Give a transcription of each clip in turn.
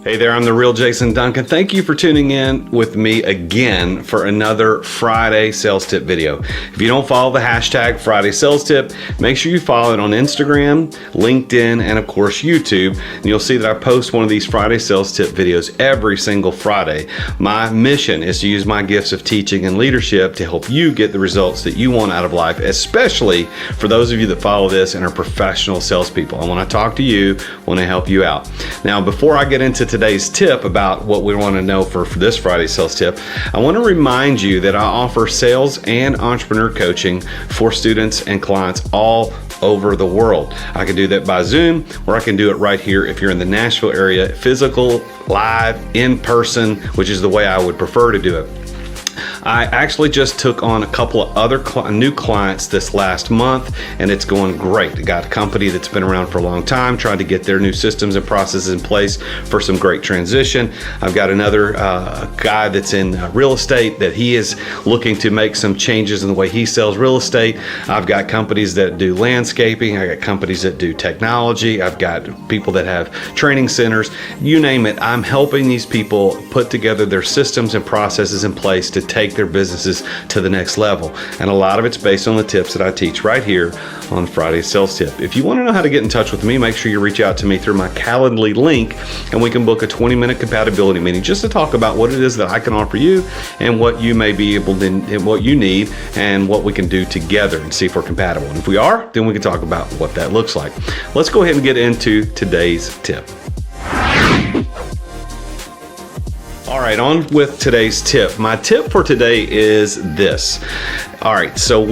Hey there, I'm the real Jason Duncan. Thank you for tuning in with me again for another Friday sales tip video. If you don't follow the hashtag Friday Sales Tip, make sure you follow it on Instagram, LinkedIn, and of course YouTube. And you'll see that I post one of these Friday sales tip videos every single Friday. My mission is to use my gifts of teaching and leadership to help you get the results that you want out of life, especially for those of you that follow this and are professional salespeople. I want to talk to you, want to help you out. Now, before I get into today's tip about what we want to know for this Friday sales tip, I want to remind you that I offer sales and entrepreneur coaching for students and clients all over the world. I can do that by Zoom, or I can do it right here if you're in the Nashville area, physical, live, in person, which is the way I would prefer to do it. I actually just took on a couple of other new clients this last month, and it's going great. I got a company that's been around for a long time, trying to get their new systems and processes in place for some great transition. I've got another guy that's in real estate that he is looking to make some changes in the way he sells real estate. I've got companies that do landscaping. I got companies that do technology. I've got people that have training centers. You name it. I'm helping these people put together their systems and processes in place to take their businesses to the next level. And a lot of it's based on the tips that I teach right here on Friday Sales Tip. If you want to know how to get in touch with me, make sure you reach out to me through my Calendly link, and we can book a 20-minute compatibility meeting just to talk about what it is that I can offer you and what you may be able to, and what you need, and what we can do together and see if we're compatible. And if we are, then we can talk about what that looks like. Let's go ahead and get into today's tip. All right, on with today's tip. My tip for today is this. All right, so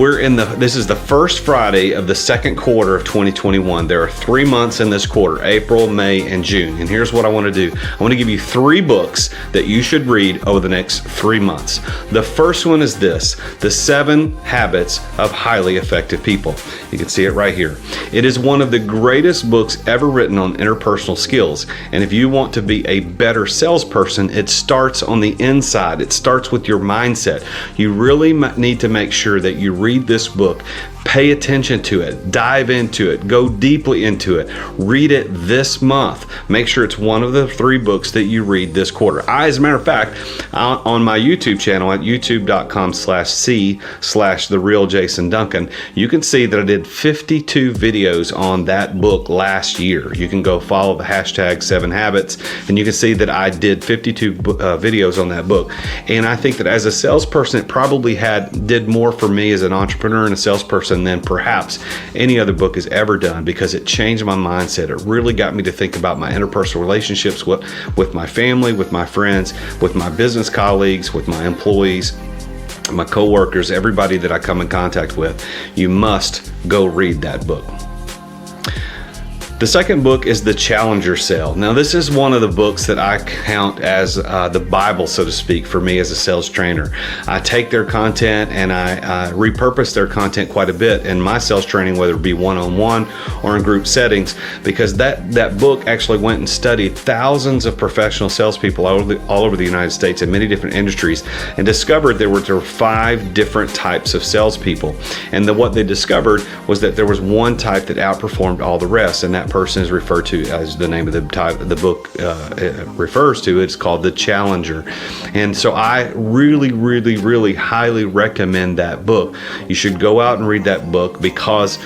this is the first Friday of the second quarter of 2021. There are 3 months in this quarter, April, May, and June. And here's what I want to do. I want to give you 3 books that you should read over the next 3 months. The first one is this, The 7 Habits of Highly Effective People. You can see it right here. It is one of the greatest books ever written on interpersonal skills. And if you want to be a better salesperson, it starts on the inside. It starts with your mindset. You really need to make sure that you read this book, pay attention to it, dive into it, go deeply into it, read it this month. Make sure it's one of the 3 books that you read this quarter. As a matter of fact, on my YouTube channel at youtube.com/c/therealJasonDuncan, you can see that I did 52 videos on that book last year. You can go follow the hashtag 7 Habits, and you can see that I did 52 videos on that book. And I think that as a salesperson, it probably did more for me as an entrepreneur and a salesperson than perhaps any other book has ever done, because it changed my mindset. It really got me to think about my interpersonal relationships with my family, with my friends, with my business colleagues, with my employees, my coworkers, everybody that I come in contact with. You must go read that book. The second book is The Challenger Sale. Now, this is one of the books that I count as the Bible, so to speak, for me as a sales trainer. I take their content and I repurpose their content quite a bit in my sales training, whether it be one-on-one or in group settings, because that book actually went and studied thousands of professional salespeople all over the United States in many different industries, and discovered there were 5 different types of salespeople. And what they discovered was that there was one type that outperformed all the rest, and that person is referred to as the name of the book refers to. It's called The Challenger. And so I really, really, really highly recommend that book. You should go out and read that book, because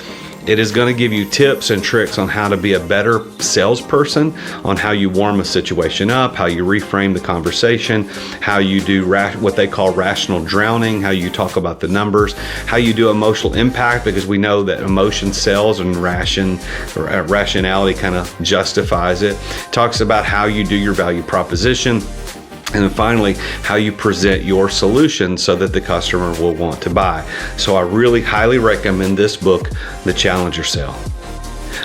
it is going to give you tips and tricks on how to be a better salesperson, on how you warm a situation up, how you reframe the conversation, how you do what they call rational drowning, how you talk about the numbers, how you do emotional impact, because we know that emotion sells and rationality kind of justifies it. Talks about how you do your value proposition. And then finally, how you present your solution so that the customer will want to buy. So I really highly recommend this book, The Challenger Sale.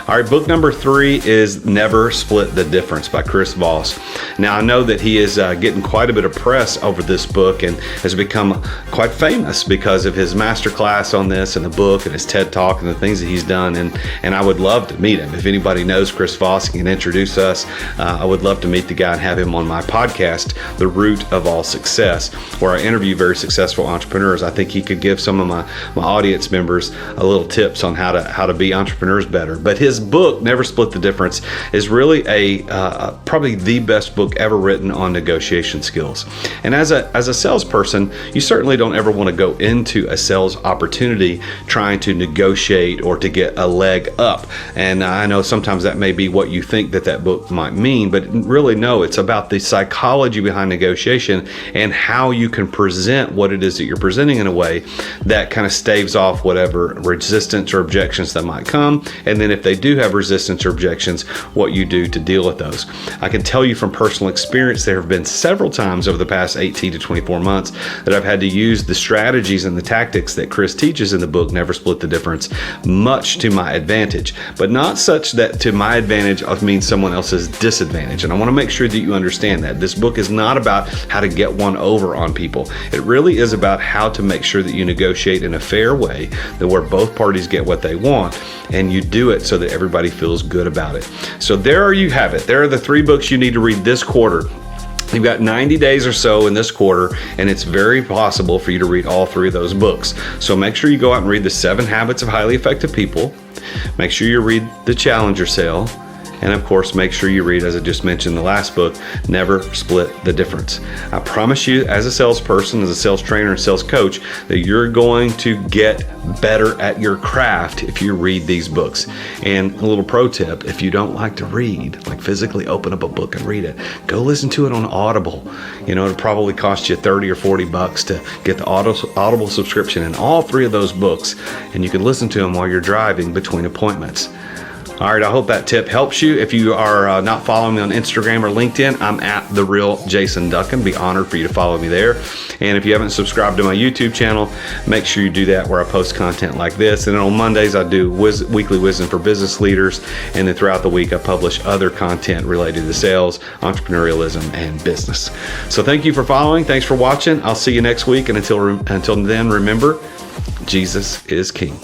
All right, book number 3 is Never Split the Difference by Chris Voss. Now, I know that he is getting quite a bit of press over this book and has become quite famous because of his masterclass on this and the book and his TED Talk and the things that he's done. And I would love to meet him. If anybody knows Chris Voss and can introduce us, I would love to meet the guy and have him on my podcast, The Root of All Success, where I interview very successful entrepreneurs. I think he could give some of my audience members a little tips on how to be entrepreneurs better. But his book, Never Split the Difference, is really probably the best book ever written on negotiation skills. And as a salesperson, you certainly don't ever want to go into a sales opportunity trying to negotiate or to get a leg up. And I know sometimes that may be what you think that book might mean, but really no, it's about the psychology behind negotiation and how you can present what it is that you're presenting in a way that kind of staves off whatever resistance or objections that might come. And then if they do have resistance or objections, what you do to deal with those. I can tell you from personal experience, there have been several times over the past 18 to 24 months that I've had to use the strategies and the tactics that Chris teaches in the book, Never Split the Difference, much to my advantage, but not such that to my advantage means someone else's disadvantage. And I want to make sure that you understand that. This book is not about how to get one over on people. It really is about how to make sure that you negotiate in a fair way, that where both parties get what they want, and you do it so that everybody feels good about it. So there you have it. There are the 3 books you need to read this quarter. You've got 90 days or so in this quarter, and it's very possible for you to read all 3 of those books. So make sure you go out and read the 7 Habits of Highly Effective People. Make sure you read the Challenger Sale. And of course, make sure you read, as I just mentioned, the last book, Never Split the Difference. I promise you, as a salesperson, as a sales trainer and sales coach, that you're going to get better at your craft if you read these books. And a little pro tip, if you don't like to read, like physically open up a book and read it, go listen to it on Audible. It'll probably cost you $30 or $40 to get the Audible subscription in all 3 of those books, and you can listen to them while you're driving between appointments. All right, I hope that tip helps you. If you are not following me on Instagram or LinkedIn, I'm at The Real Jason Duncan. Be honored for you to follow me there. And if you haven't subscribed to my YouTube channel, make sure you do that, where I post content like this. And then on Mondays, I do weekly wisdom for business leaders. And then throughout the week, I publish other content related to sales, entrepreneurialism, and business. So thank you for following. Thanks for watching. I'll see you next week. And until then, remember, Jesus is King.